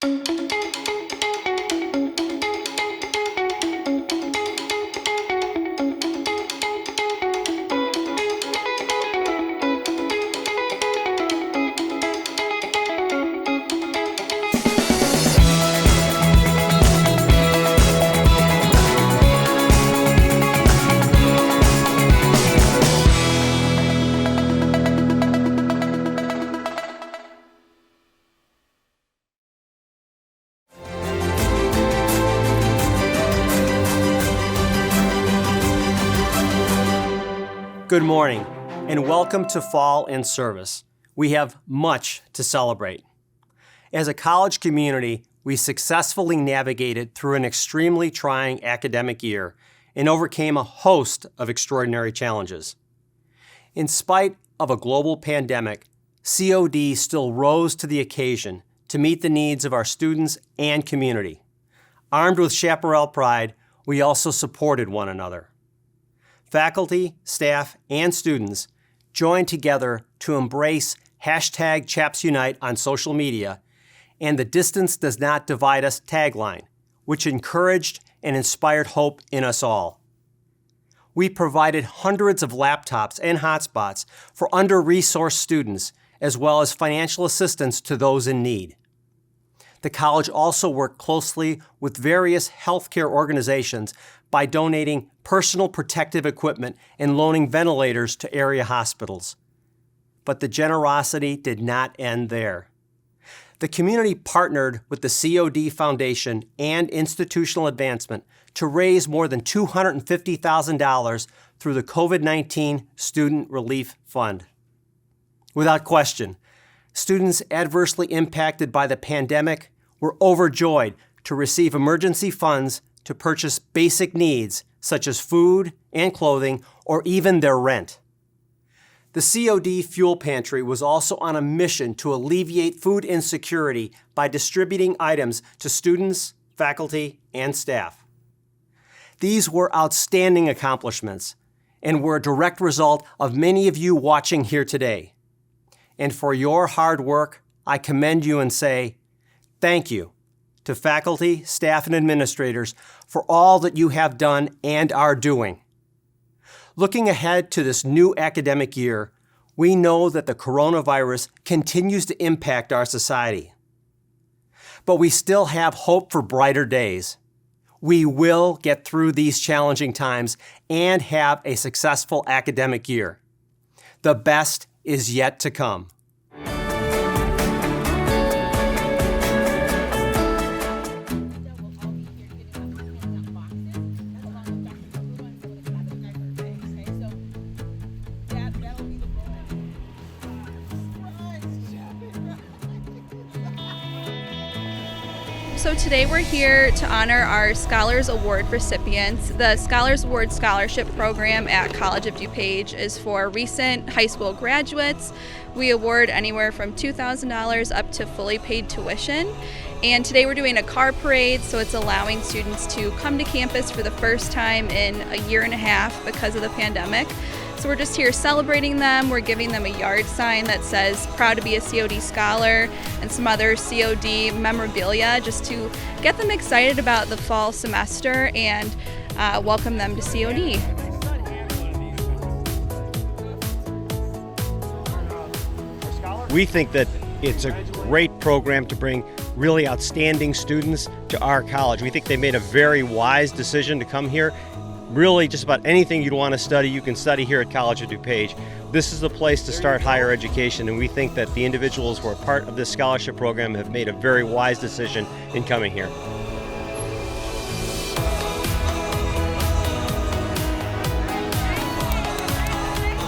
Good morning, and welcome to Fall in Service. We have much to celebrate. As a college community, we successfully navigated through an extremely trying academic year and overcame a host of extraordinary challenges. In spite of a global pandemic, COD still rose to the occasion to meet the needs of our students and community. Armed with chaparral pride, we also supported one another. Faculty, staff, and students joined together to embrace #ChapsUnite on social media and the "Distance Does Not Divide Us" tagline, which encouraged and inspired hope in us all. We provided hundreds of laptops and hotspots for under-resourced students, as well as financial assistance to those in need. The college also worked closely with various healthcare organizations by donating personal protective equipment and loaning ventilators to area hospitals. But the generosity did not end there. The community partnered with the COD Foundation and Institutional Advancement to raise more than $250,000 through the COVID-19 Student Relief Fund. Without question, students adversely impacted by the pandemic were overjoyed to receive emergency funds to purchase basic needs such as food and clothing or even their rent. The COD Fuel Pantry was also on a mission to alleviate food insecurity by distributing items to students, faculty, and staff. These were outstanding accomplishments and were a direct result of many of you watching here today. And for your hard work, I commend you and say, thank you to faculty, staff, and administrators for all that you have done and are doing. Looking ahead to this new academic year, we know that the coronavirus continues to impact our society. But we still have hope for brighter days. We will get through these challenging times and have a successful academic year. The best is yet to come. So today we're here to honor our Scholars Award recipients. The Scholars Award Scholarship Program at College of DuPage is for recent high school graduates. We award anywhere from $2,000 up to fully paid tuition. And today we're doing a car parade, so it's allowing students to come to campus for the first time in a year and a half because of the pandemic. So we're just here celebrating them. We're giving them a yard sign that says proud to be a COD scholar and some other COD memorabilia just to get them excited about the fall semester and welcome them to COD. We think that it's a great program to bring really outstanding students to our college. We think they made a very wise decision to come here. Really, just about anything you'd want to study, you can study here at College of DuPage. This is the place to start higher education, and we think that the individuals who are part of this scholarship program have made a very wise decision in coming here.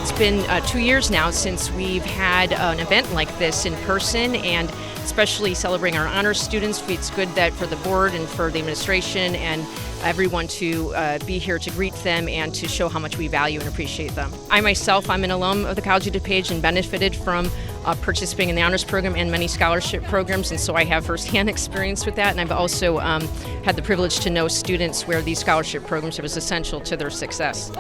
It's been 2 years now since we've had an event like this in person, and especially celebrating our honors students. It's good that for the board and for the administration and everyone to be here to greet them and to show how much we value and appreciate them. I'm an alum of the College of DuPage and benefited from participating in the honors program and many scholarship programs, and so I have firsthand experience with that, and I've also had the privilege to know students where these scholarship programs was essential to their success.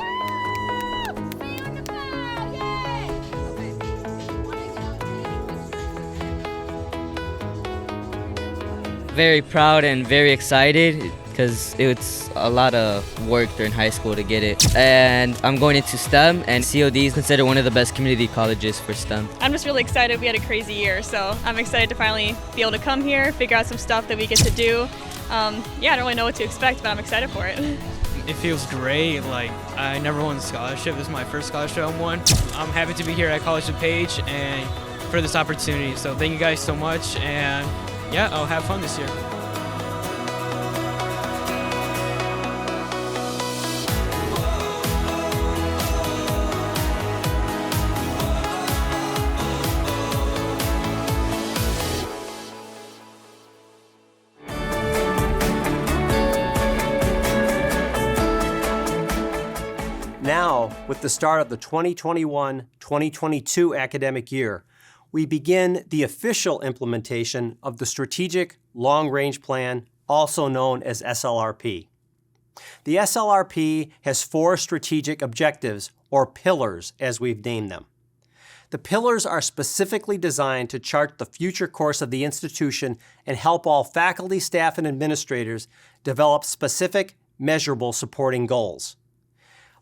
Very proud and very excited because it's a lot of work during high school to get it. And I'm going into STEM, and COD is considered one of the best community colleges for STEM. I'm just really excited. We had a crazy year, so I'm excited to finally be able to come here, figure out some stuff that we get to do. I don't really know what to expect, but I'm excited for it. It feels great. Like, I never won a scholarship. This is my first scholarship I won. I'm happy to be here at College DuPage and for this opportunity. So thank you guys so much, and yeah, I'll have fun this year. Now, with the start of the 2021-2022 academic year, we begin the official implementation of the Strategic Long-Range Plan, also known as SLRP. The SLRP has 4 strategic objectives, or pillars as we've named them. The pillars are specifically designed to chart the future course of the institution and help all faculty, staff, and administrators develop specific, measurable supporting goals.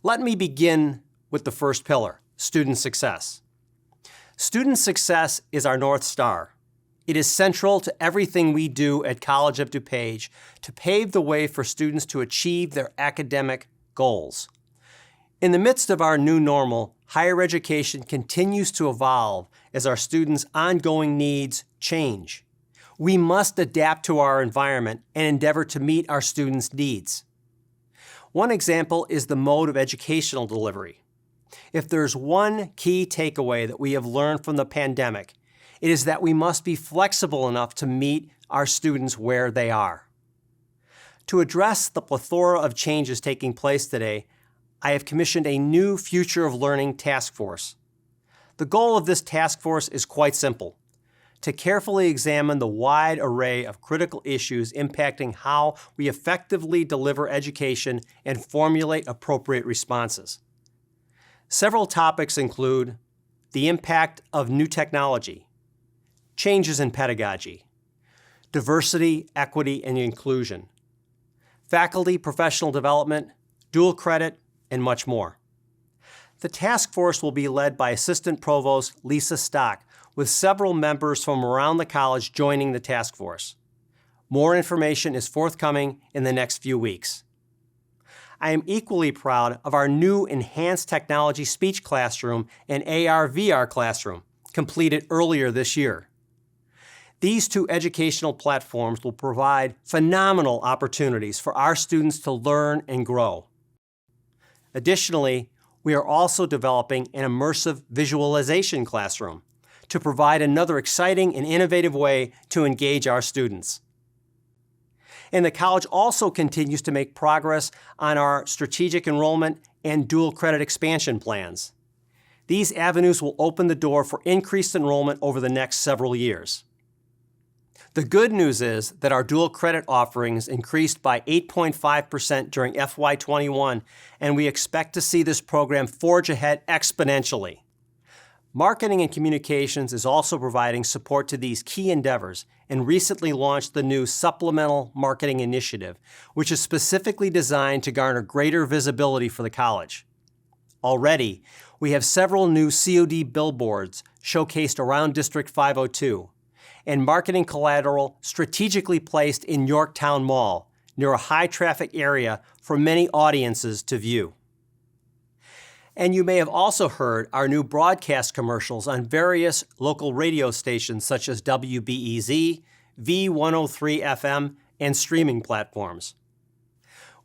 Let me begin with the first pillar, student success. Student success is our North Star. It is central to everything we do at College of DuPage to pave the way for students to achieve their academic goals. In the midst of our new normal, higher education continues to evolve as our students' ongoing needs change. We must adapt to our environment and endeavor to meet our students' needs. One example is the mode of educational delivery. If there's one key takeaway that we have learned from the pandemic, it is that we must be flexible enough to meet our students where they are. To address the plethora of changes taking place today, I have commissioned a new Future of Learning task force. The goal of this task force is quite simple: to carefully examine the wide array of critical issues impacting how we effectively deliver education and formulate appropriate responses. Several topics include the impact of new technology, changes in pedagogy, diversity, equity, and inclusion, faculty professional development, dual credit, and much more. The task force will be led by Assistant Provost Lisa Stock, with several members from around the college joining the task force. More information is forthcoming in the next few weeks. I am equally proud of our new enhanced technology speech classroom and AR/VR classroom, completed earlier this year. These 2 educational platforms will provide phenomenal opportunities for our students to learn and grow. Additionally, we are also developing an immersive visualization classroom to provide another exciting and innovative way to engage our students. And the college also continues to make progress on our strategic enrollment and dual credit expansion plans. These avenues will open the door for increased enrollment over the next several years. The good news is that our dual credit offerings increased by 8.5% during FY21, and we expect to see this program forge ahead exponentially. Marketing and Communications is also providing support to these key endeavors and recently launched the new Supplemental Marketing Initiative, which is specifically designed to garner greater visibility for the college. Already, we have several new COD billboards showcased around District 502 and marketing collateral strategically placed in Yorktown Mall, near a high-traffic area for many audiences to view. And you may have also heard our new broadcast commercials on various local radio stations such as WBEZ, V103 FM, and streaming platforms.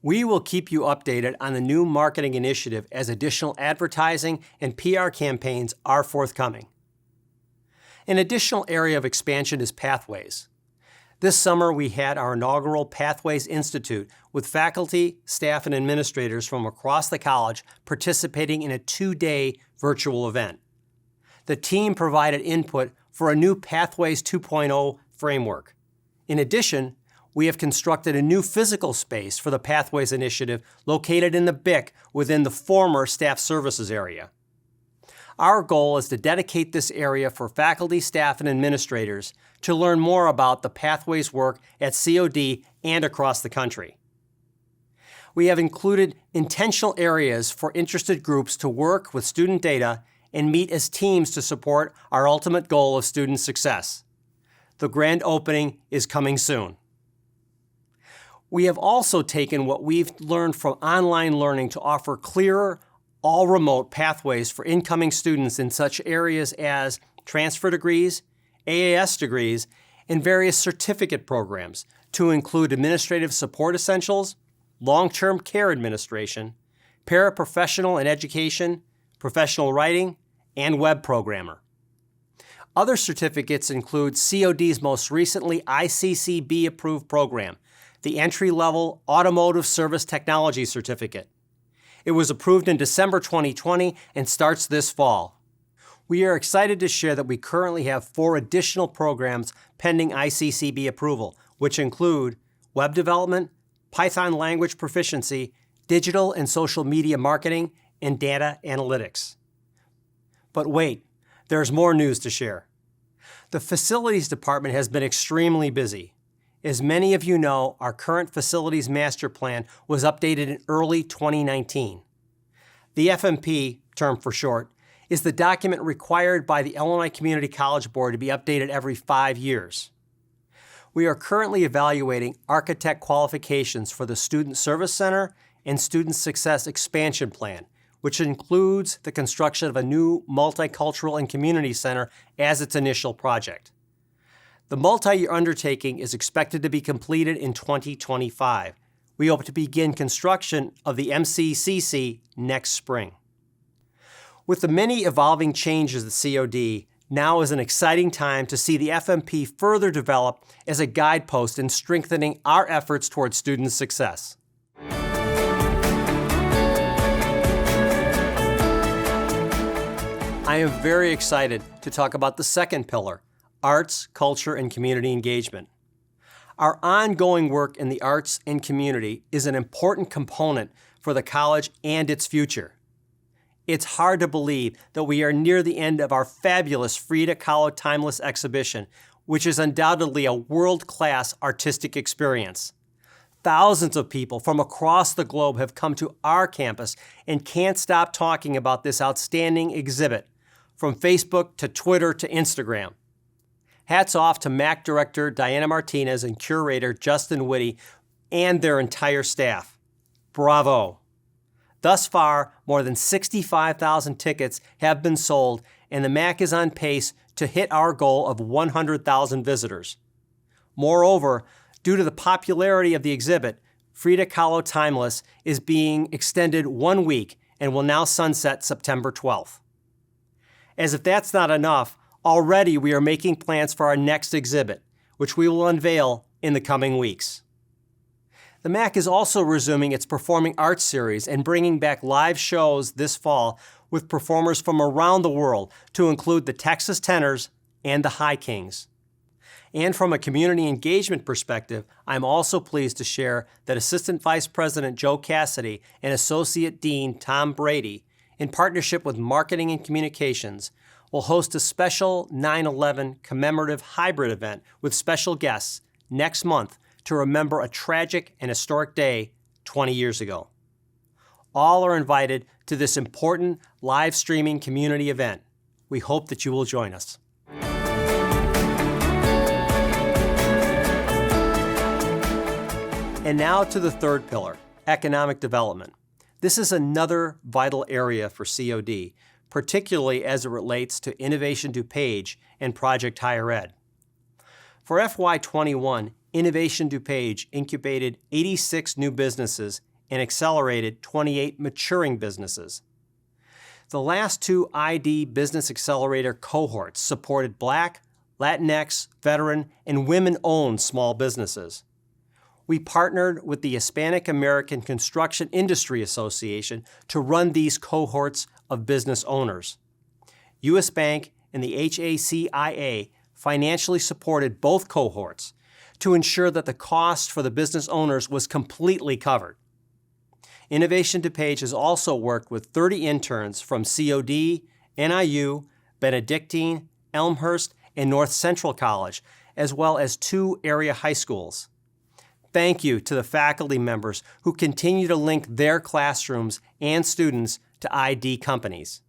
We will keep you updated on the new marketing initiative as additional advertising and PR campaigns are forthcoming. An additional area of expansion is Pathways. This summer, we had our inaugural Pathways Institute with faculty, staff, and administrators from across the college participating in a 2-day virtual event. The team provided input for a new Pathways 2.0 framework. In addition, we have constructed a new physical space for the Pathways Initiative located in the BIC within the former Staff Services area. Our goal is to dedicate this area for faculty, staff, and administrators to learn more about the Pathways work at COD and across the country. We have included intentional areas for interested groups to work with student data and meet as teams to support our ultimate goal of student success. The grand opening is coming soon. We have also taken what we've learned from online learning to offer clearer, all-remote pathways for incoming students in such areas as transfer degrees, AAS degrees, and various certificate programs to include administrative support essentials, long-term care administration, paraprofessional and education, professional writing, and web programmer. Other certificates include COD's most recently ICCB-approved program, the Entry-Level Automotive Service Technology Certificate. It was approved in December 2020 and starts this fall. We are excited to share that we currently have 4 additional programs pending ICCB approval, which include web development, Python language proficiency, digital and social media marketing, and data analytics. But wait, there's more news to share. The Facilities Department has been extremely busy. As many of you know, our current Facilities Master Plan was updated in early 2019. The FMP, term for short, is the document required by the Illinois Community College Board to be updated every 5 years. We are currently evaluating architect qualifications for the Student Service Center and Student Success Expansion Plan, which includes the construction of a new multicultural and community center as its initial project. The multi-year undertaking is expected to be completed in 2025. We hope to begin construction of the MCCC next spring. With the many evolving changes at COD, now is an exciting time to see the FMP further develop as a guidepost in strengthening our efforts towards student success. I am very excited to talk about the second pillar, arts, culture, and community engagement. Our ongoing work in the arts and community is an important component for the college and its future. It's hard to believe that we are near the end of our fabulous Frida Kahlo Timeless exhibition, which is undoubtedly a world-class artistic experience. Thousands of people from across the globe have come to our campus and can't stop talking about this outstanding exhibit, from Facebook to Twitter to Instagram. Hats off to MAC Director Diana Martinez and Curator Justin Whitty and their entire staff. Bravo! Thus far, more than 65,000 tickets have been sold, and the MAC is on pace to hit our goal of 100,000 visitors. Moreover, due to the popularity of the exhibit, Frida Kahlo Timeless is being extended 1 week and will now sunset September 12th. As if that's not enough, already we are making plans for our next exhibit, which we will unveil in the coming weeks. The MAC is also resuming its Performing Arts series and bringing back live shows this fall with performers from around the world to include the Texas Tenors and the High Kings. And from a community engagement perspective, I'm also pleased to share that Assistant Vice President Joe Cassidy and Associate Dean Tom Brady, in partnership with Marketing and Communications, will host a special 9/11 commemorative hybrid event with special guests next month to remember a tragic and historic day 20 years ago. All are invited to this important live streaming community event. We hope that you will join us. And now to the third pillar, economic development. This is another vital area for COD, particularly as it relates to Innovation DuPage and Project Higher Ed. For FY21, Innovation DuPage incubated 86 new businesses and accelerated 28 maturing businesses. The last 2 ID Business Accelerator cohorts supported Black, Latinx, veteran, and women-owned small businesses. We partnered with the Hispanic American Construction Industry Association to run these cohorts of business owners. U.S. Bank and the HACIA financially supported both cohorts to ensure that the cost for the business owners was completely covered. Innovation DuPage has also worked with 30 interns from COD, NIU, Benedictine, Elmhurst, and North Central College, as well as 2 area high schools. Thank you to the faculty members who continue to link their classrooms and students to ID companies.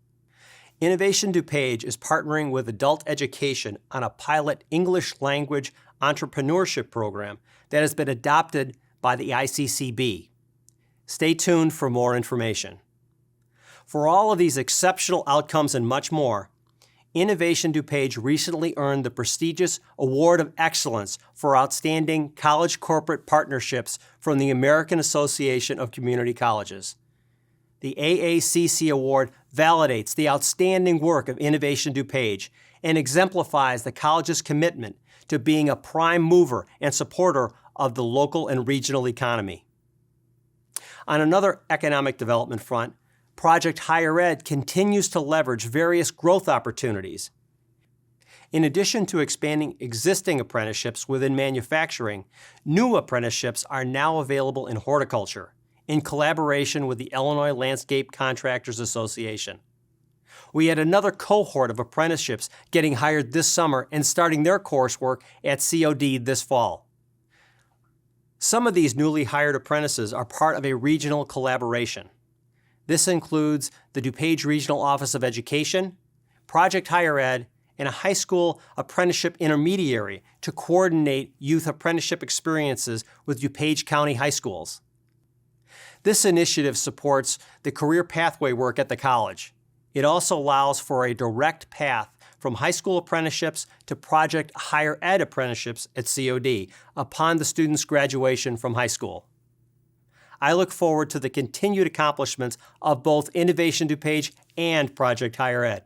Innovation DuPage is partnering with adult education on a pilot English language entrepreneurship program that has been adopted by the ICCB. Stay tuned for more information. For all of these exceptional outcomes and much more, Innovation DuPage recently earned the prestigious Award of Excellence for Outstanding College Corporate Partnerships from the American Association of Community Colleges. The AACC Award validates the outstanding work of Innovation DuPage and exemplifies the college's commitment to being a prime mover and supporter of the local and regional economy. On another economic development front, Project Higher Ed continues to leverage various growth opportunities. In addition to expanding existing apprenticeships within manufacturing, new apprenticeships are now available in horticulture, in collaboration with the Illinois Landscape Contractors Association. We had another cohort of apprenticeships getting hired this summer and starting their coursework at COD this fall. Some of these newly hired apprentices are part of a regional collaboration. This includes the DuPage Regional Office of Education, Project Higher Ed, and a high school apprenticeship intermediary to coordinate youth apprenticeship experiences with DuPage County high schools. This initiative supports the career pathway work at the college. It also allows for a direct path from high school apprenticeships to Project Higher Ed apprenticeships at COD upon the student's graduation from high school. I look forward to the continued accomplishments of both Innovation DuPage and Project Higher Ed.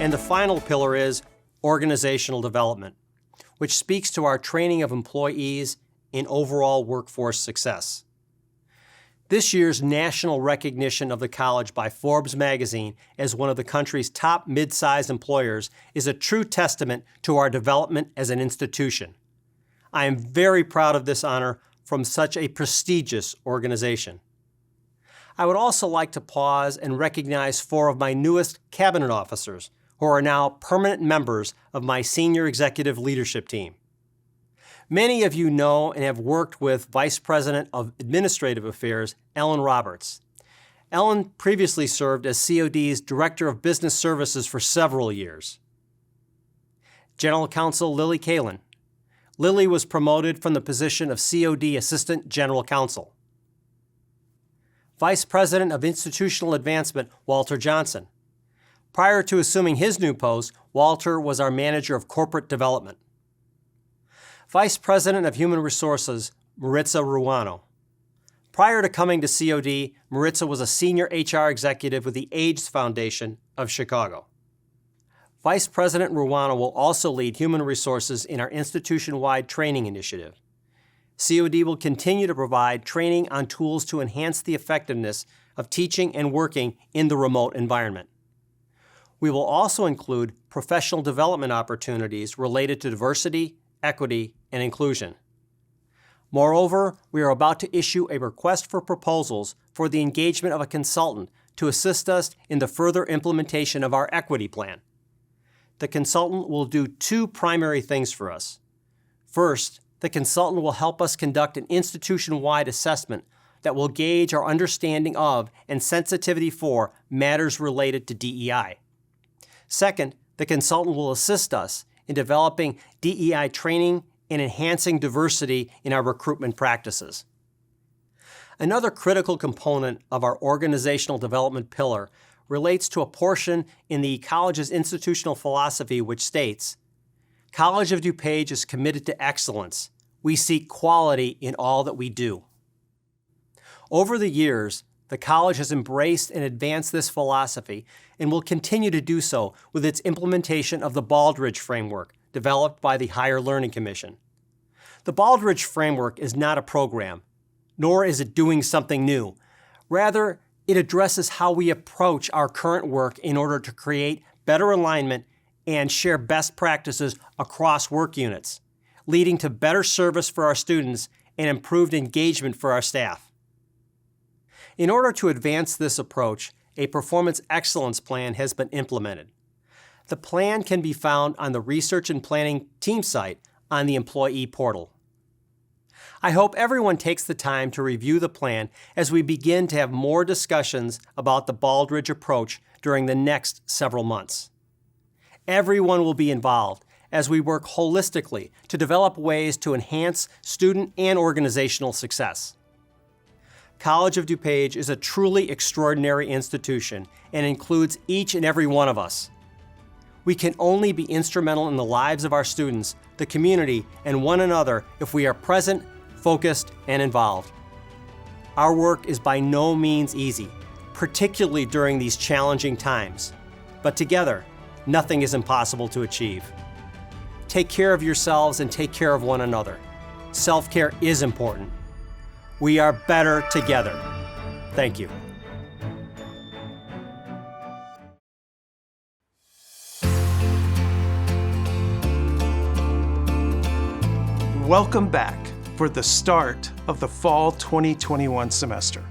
And the final pillar is organizational development, which speaks to our training of employees in overall workforce success. This year's national recognition of the college by Forbes magazine as one of the country's top mid-sized employers is a true testament to our development as an institution. I am very proud of this honor from such a prestigious organization. I would also like to pause and recognize 4 of my newest cabinet officers, who are now permanent members of my senior executive leadership team. Many of you know and have worked with Vice President of Administrative Affairs, Ellen Roberts. Ellen previously served as COD's Director of Business Services for several years. General Counsel Lily Kalin. Lily was promoted from the position of COD Assistant General Counsel. Vice President of Institutional Advancement, Walter Johnson. Prior to assuming his new post, Walter was our Manager of Corporate Development. Vice President of Human Resources, Maritza Ruano. Prior to coming to COD, Maritza was a Senior HR Executive with the AIDS Foundation of Chicago. Vice President Ruano will also lead Human Resources in our institution-wide training initiative. COD will continue to provide training on tools to enhance the effectiveness of teaching and working in the remote environment. We will also include professional development opportunities related to diversity, equity, and inclusion. Moreover, we are about to issue a request for proposals for the engagement of a consultant to assist us in the further implementation of our equity plan. The consultant will do 2 primary things for us. First, the consultant will help us conduct an institution-wide assessment that will gauge our understanding of and sensitivity for matters related to DEI. Second, the consultant will assist us in developing DEI training and enhancing diversity in our recruitment practices. Another critical component of our organizational development pillar relates to a portion in the college's institutional philosophy which states, "College of DuPage is committed to excellence. We seek quality in all that we do." Over the years, the college has embraced and advanced this philosophy and will continue to do so with its implementation of the Baldrige Framework, developed by the Higher Learning Commission. The Baldrige Framework is not a program, nor is it doing something new. Rather, it addresses how we approach our current work in order to create better alignment and share best practices across work units, leading to better service for our students and improved engagement for our staff. In order to advance this approach, a performance excellence plan has been implemented. The plan can be found on the Research and Planning team site on the employee portal. I hope everyone takes the time to review the plan as we begin to have more discussions about the Baldrige approach during the next several months. Everyone will be involved as we work holistically to develop ways to enhance student and organizational success. College of DuPage is a truly extraordinary institution and includes each and every one of us. We can only be instrumental in the lives of our students, the community, and one another if we are present, focused, and involved. Our work is by no means easy, particularly during these challenging times. But together, nothing is impossible to achieve. Take care of yourselves and take care of one another. Self-care is important. We are better together. Thank you. Welcome back for the start of the fall 2021 semester.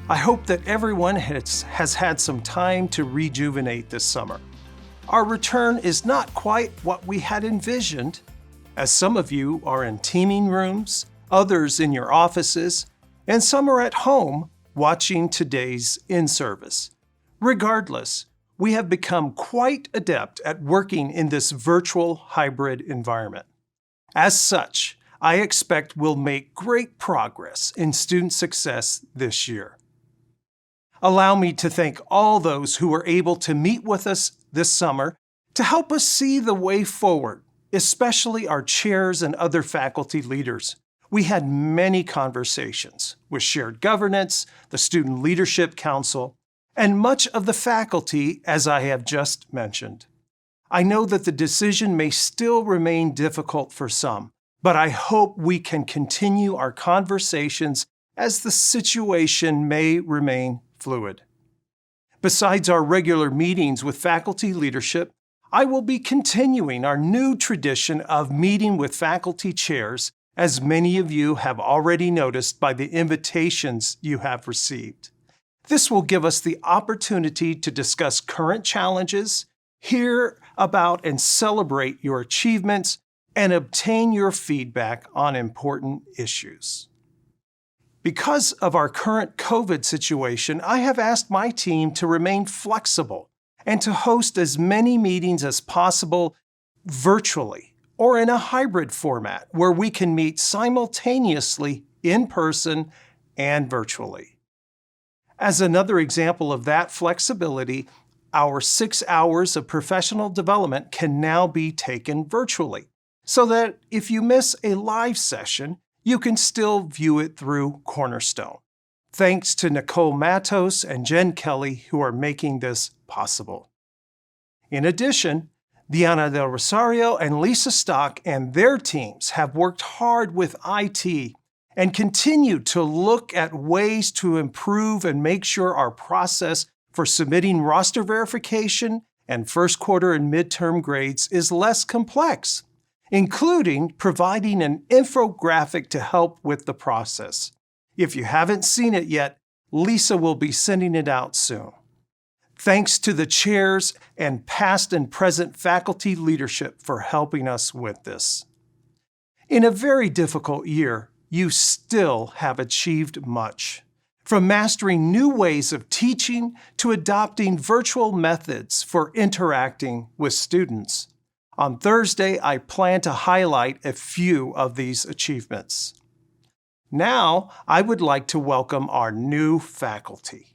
I hope that everyone has had some time to rejuvenate this summer. Our return is not quite what we had envisioned, as some of you are in teaming rooms, others in your offices, and some are at home watching today's in-service. Regardless, we have become quite adept at working in this virtual hybrid environment. As such, I expect we'll make great progress in student success this year. Allow me to thank all those who were able to meet with us this summer to help us see the way forward, especially our chairs and other faculty leaders. We had many conversations with Shared Governance, the Student Leadership Council, and much of the faculty, as I have just mentioned. I know that the decision may still remain difficult for some, but I hope we can continue our conversations as the situation may remain fluid. Besides our regular meetings with faculty leadership, I will be continuing our new tradition of meeting with faculty chairs, as many of you have already noticed by the invitations you have received. This will give us the opportunity to discuss current challenges, hear about and celebrate your achievements, and obtain your feedback on important issues. Because of our current COVID situation, I have asked my team to remain flexible and to host as many meetings as possible virtually or in a hybrid format where we can meet simultaneously in person and virtually. As another example of that flexibility, our 6 hours of professional development can now be taken virtually, so that if you miss a live session, you can still view it through Cornerstone. Thanks to Nicole Matos and Jen Kelly, who are making this possible. In addition, Diana Del Rosario and Lisa Stock and their teams have worked hard with IT and continue to look at ways to improve and make sure our process for submitting roster verification and first quarter and midterm grades is less complex, including providing an infographic to help with the process. If you haven't seen it yet, Lisa will be sending it out soon. Thanks to the chairs and past and present faculty leadership for helping us with this. In a very difficult year, you still have achieved much. From mastering new ways of teaching to adopting virtual methods for interacting with students. On Thursday, I plan to highlight a few of these achievements. Now, I would like to welcome our new faculty.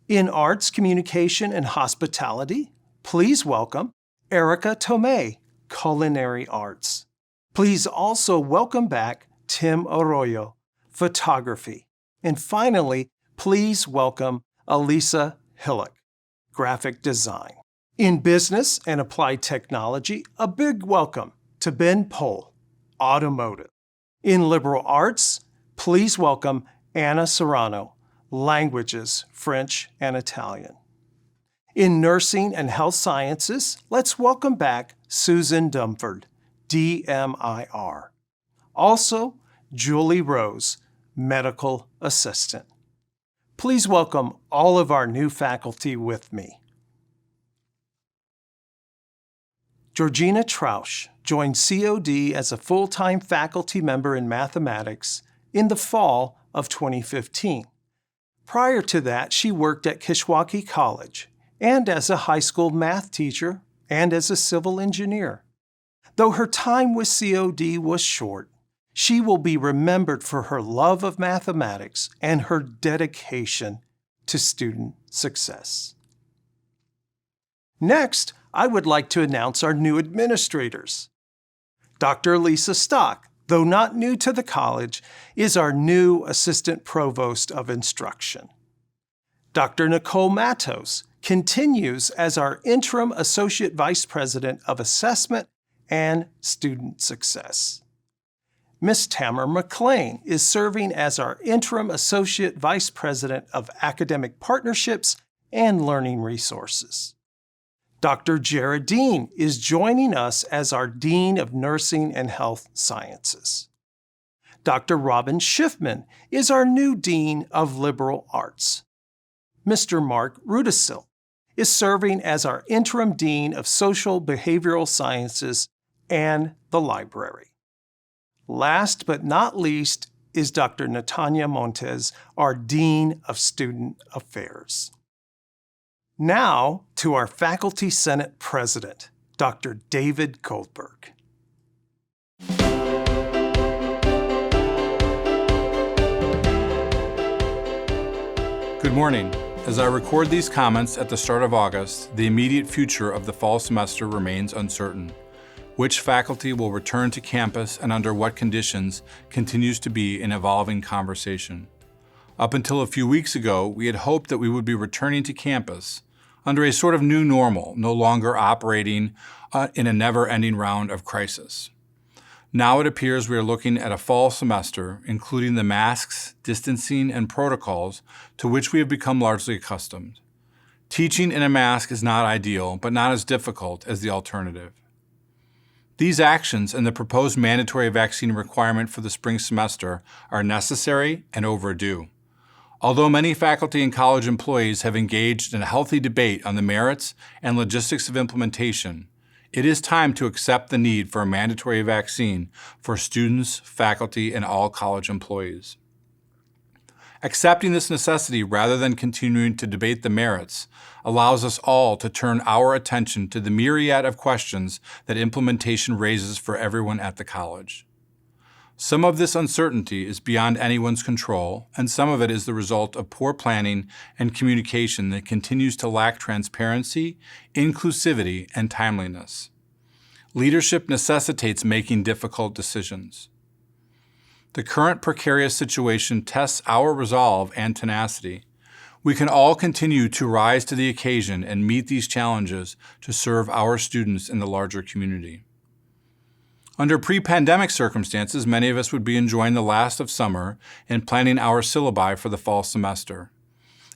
In Arts, Communication, and Hospitality, please welcome Erica Tomei, Culinary Arts. Please also welcome back Tim Arroyo, Photography. And finally, please welcome Elisa Hillock, Graphic Design. In Business and Applied Technology, a big welcome to Ben Pohl, Automotive. In Liberal Arts, please welcome Anna Serrano, Languages, French and Italian. In Nursing and Health Sciences, let's welcome back Susan Dumford, DMIR. Also, Julie Rose, Medical Assistant. Please welcome all of our new faculty with me. Georgina Trausch joined COD as a full-time faculty member in mathematics in the fall of 2015. Prior to that, she worked at Kishwaukee College and as a high school math teacher and as a civil engineer. Though her time with COD was short, she will be remembered for her love of mathematics and her dedication to student success. Next, I would like to announce our new administrators. Dr. Lisa Stock, though not new to the college, is our new Assistant Provost of Instruction. Dr. Nicole Matos continues as our Interim Associate Vice President of Assessment and Student Success. Ms. Tamara McLean is serving as our Interim Associate Vice President of Academic Partnerships and Learning Resources. Dr. Jared Dean is joining us as our Dean of Nursing and Health Sciences. Dr. Robin Schiffman is our new Dean of Liberal Arts. Mr. Mark Rudisil is serving as our Interim Dean of Social Behavioral Sciences and the Library. Last but not least is Dr. Natanya Montes, our Dean of Student Affairs. Now to our Faculty Senate President, Dr. David Goldberg. Good morning. As I record these comments at the start of August, the immediate future of the fall semester remains uncertain. Which faculty will return to campus and under what conditions continues to be an evolving conversation. Up until a few weeks ago, we had hoped that we would be returning to campus under a sort of new normal, no longer operating in a never-ending round of crisis. Now it appears we are looking at a fall semester, including the masks, distancing, and protocols to which we have become largely accustomed. Teaching in a mask is not ideal, but not as difficult as the alternative. These actions and the proposed mandatory vaccine requirement for the spring semester are necessary and overdue. Although many faculty and college employees have engaged in a healthy debate on the merits and logistics of implementation, it is time to accept the need for a mandatory vaccine for students, faculty, and all college employees. Accepting this necessity rather than continuing to debate the merits allows us all to turn our attention to the myriad of questions that implementation raises for everyone at the college. Some of this uncertainty is beyond anyone's control, and some of it is the result of poor planning and communication that continues to lack transparency, inclusivity, and timeliness. Leadership necessitates making difficult decisions. The current precarious situation tests our resolve and tenacity. We can all continue to rise to the occasion and meet these challenges to serve our students in the larger community. Under pre-pandemic circumstances, many of us would be enjoying the last of summer and planning our syllabi for the fall semester.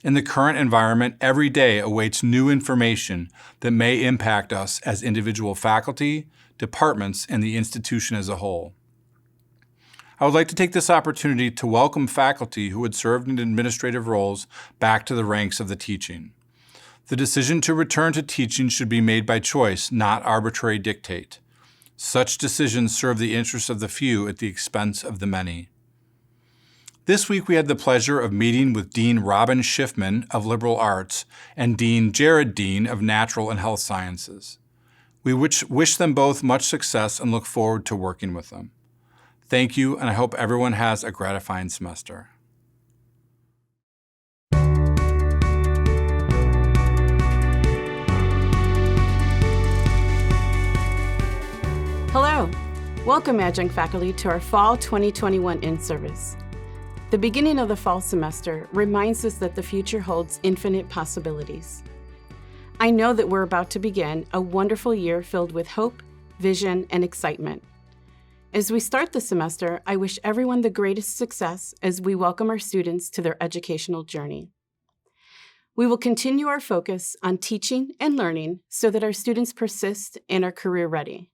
In the current environment, every day awaits new information that may impact us as individual faculty, departments, and the institution as a whole. I would like to take this opportunity to welcome faculty who had served in administrative roles back to the ranks of the teaching. The decision to return to teaching should be made by choice, not arbitrary dictate. Such decisions serve the interests of the few at the expense of the many. This week we had the pleasure of meeting with Dean Robin Schiffman of Liberal Arts and Dean Jared Dean of Natural and Health Sciences. We wish them both much success and look forward to working with them. Thank you, and I hope everyone has a gratifying semester. Hello. Welcome, adjunct faculty, to our Fall 2021 in-service. The beginning of the fall semester reminds us that the future holds infinite possibilities. I know that we're about to begin a wonderful year filled with hope, vision, and excitement. As we start the semester, I wish everyone the greatest success as we welcome our students to their educational journey. We will continue our focus on teaching and learning so that our students persist and are career ready.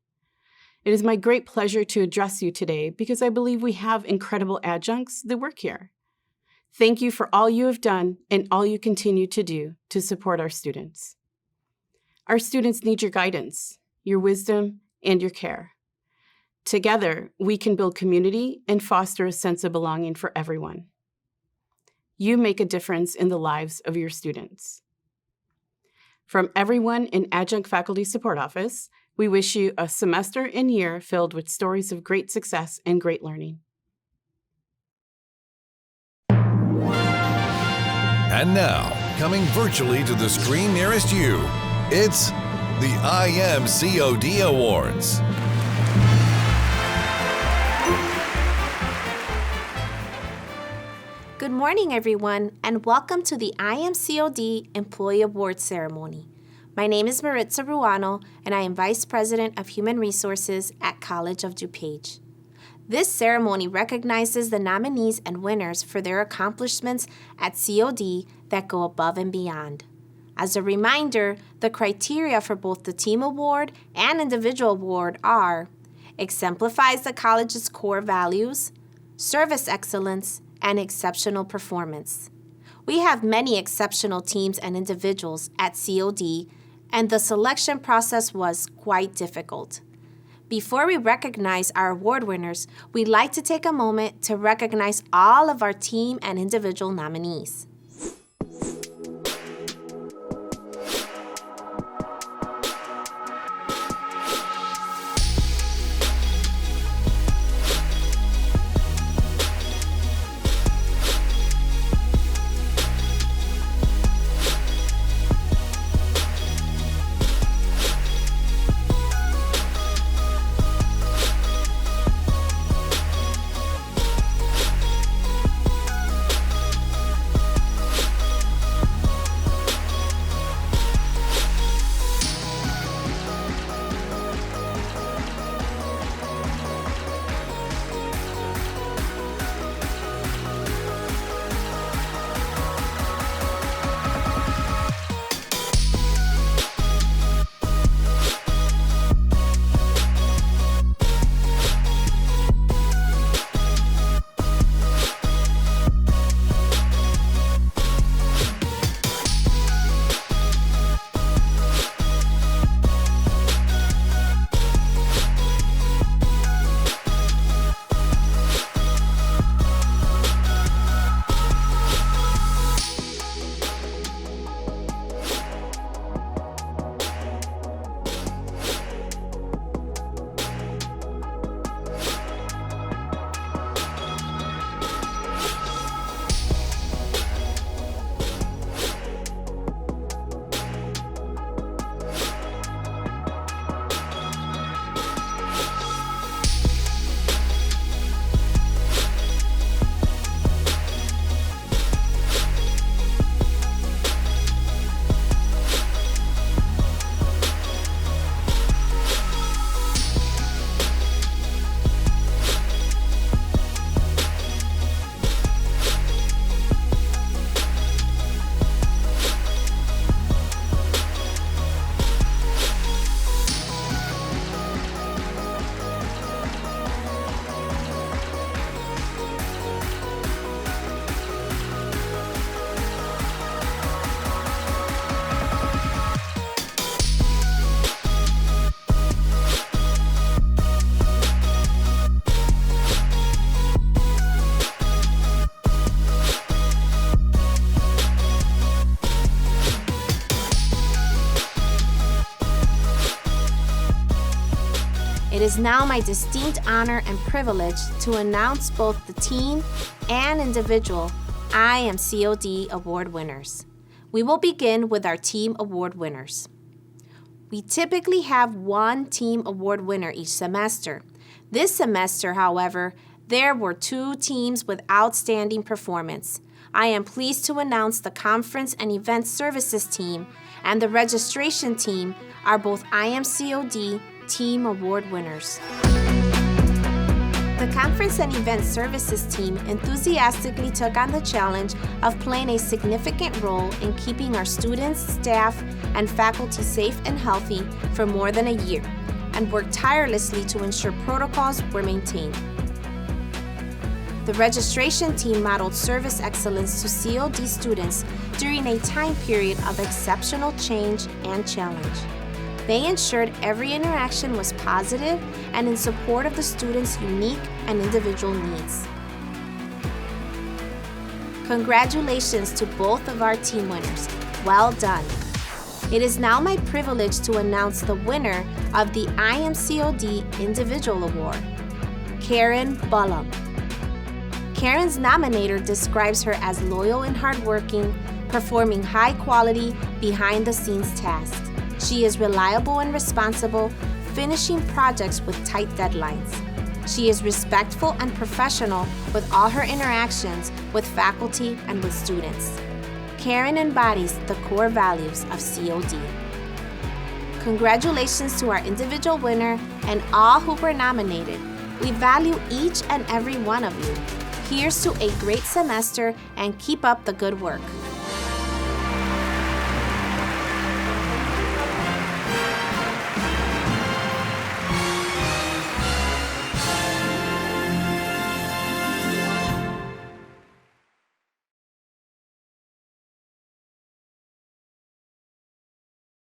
It is my great pleasure to address you today because I believe we have incredible adjuncts that work here. Thank you for all you have done and all you continue to do to support our students. Our students need your guidance, your wisdom, and your care. Together, we can build community and foster a sense of belonging for everyone. You make a difference in the lives of your students. From everyone in Adjunct Faculty Support Office, we wish you a semester and year filled with stories of great success and great learning. And now, coming virtually to the screen nearest you, it's the IMCOD Awards. Good morning, everyone, and welcome to the IMCOD Employee Award Ceremony. My name is Maritza Ruano, and I am Vice President of Human Resources at College of DuPage. This ceremony recognizes the nominees and winners for their accomplishments at COD that go above and beyond. As a reminder, the criteria for both the team award and individual award are: exemplifies the college's core values, service excellence, and exceptional performance. We have many exceptional teams and individuals at COD, and the selection process was quite difficult. Before we recognize our award winners, we'd like to take a moment to recognize all of our team and individual nominees. It is now my distinct honor and privilege to announce both the team and individual IMCOD award winners. We will begin with our team award winners. We typically have one team award winner each semester. This semester, however, there were two teams with outstanding performance. I am pleased to announce the Conference and Event Services team and the Registration team are both IMCOD Team Award winners. The Conference and Event Services team enthusiastically took on the challenge of playing a significant role in keeping our students, staff, and faculty safe and healthy for more than a year, and worked tirelessly to ensure protocols were maintained. The registration team modeled service excellence to COD students during a time period of exceptional change and challenge. They ensured every interaction was positive and in support of the students' unique and individual needs. Congratulations to both of our team winners. Well done. It is now my privilege to announce the winner of the IMCOD Individual Award, Karen Bullum. Karen's nominator describes her as loyal and hardworking, performing high-quality, behind-the-scenes tasks. She is reliable and responsible, finishing projects with tight deadlines. She is respectful and professional with all her interactions with faculty and with students. Karen embodies the core values of COD. Congratulations to our individual winner and all who were nominated. We value each and every one of you. Here's to a great semester and keep up the good work.